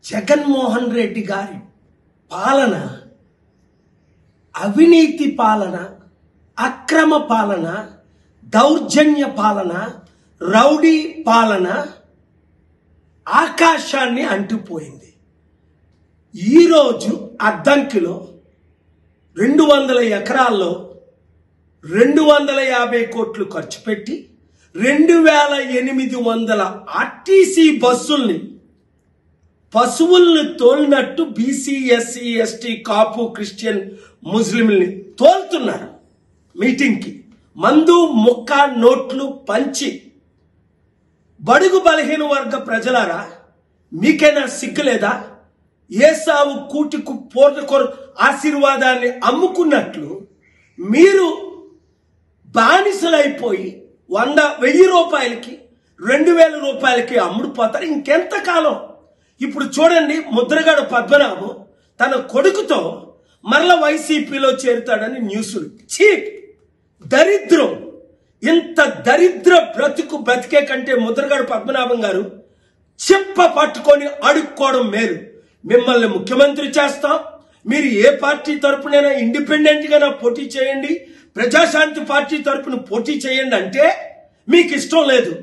జగన్మోహన్ రెడ్డి గారి పాలన అవినీతి పాలన, అక్రమ పాలన, దౌర్జన్య పాలన, రౌడీ పాలన ఆకాశాన్ని అంటిపోయింది. ఈరోజు అద్దంకిలో 200 ఎకరాల్లో 250 కోట్లు ఖర్చు పెట్టి 2800 ఆర్టీసీ బస్సుల్ని పశువుల్ని తోలినట్టు బీసీ, ఎస్సీ, ఎస్టీ, కాపు, క్రిస్టియన్, ముస్లింల్ని తోలుతున్నారు. మీటింగ్కి మందు ముక్క నోట్లు పంచి బడుగు బలహీన వర్గ ప్రజలారా, మీకైనా సిగ్గులేదా? ఏసావు కూటికు పోర్కొరు ఆశీర్వాదాన్ని అమ్ముకున్నట్లు మీరు బానిసలైపోయి 100,000 రూపాయలకి 2,000 రూపాయలకి అమ్ముడుపోతారు. ఇంకెంతకాలం? ఇప్పుడు చూడండి, ముద్రగడ పద్మనాభం తన కొడుకుతో మరల వైసీపీలో చేరుతాడని న్యూస్లు. చీట్, దరిద్రం. ఇంత దరిద్ర బ్రతుకు బ్రతికే కంటే ముద్రగడ పద్మనాభం గారు చెప్ప పట్టుకొని అడుక్కోవడం మేలు. మిమ్మల్ని ముఖ్యమంత్రి చేస్తాం, మీరు ఏ పార్టీ తరపునైనా ఇండిపెండెంట్గా పోటీ చేయండి, ప్రజాశాంతి పార్టీ తరపున పోటీ చేయండి అంటే మీకు ఇష్టం లేదు.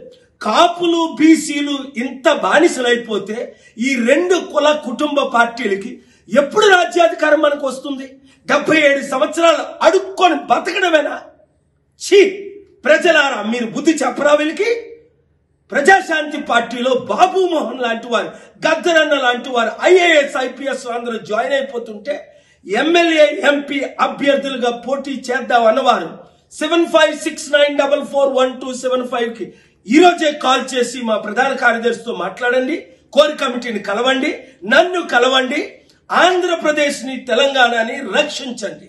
కాపులు, బీసీలు ఇంత బానిసలైపోతే ఈ 2 కుల కుటుంబ పార్టీలకి ఎప్పుడు రాజ్యాధికారం మనకు వస్తుంది? 77 సంవత్సరాలు అడుక్కొని బతకడమేనా? ఛీ, ప్రజలారా, మీరు బుద్ధి చెప్పరా వీళ్ళకి? ప్రజాశాంతి పార్టీలో బాబు మోహన్ లాంటి వారు, గద్దరన్న లాంటి వారు ఐఏఎస్, ఐపీఎస్ అందరూ జాయిన్ అయిపోతుంటే ఎమ్మెల్యే, ఎంపీ అభ్యర్థులుగా పోటీ చేద్దాం అన్నవారు 7569441275కి ఈరోజే కాల్ చేసి మా ప్రధాన కార్యదర్శితో మాట్లాడండి. కోర్ కమిటీని కలవండి, నన్ను కలవండి, ఆంధ్రప్రదేశ్ని, తెలంగాణని రక్షించండి.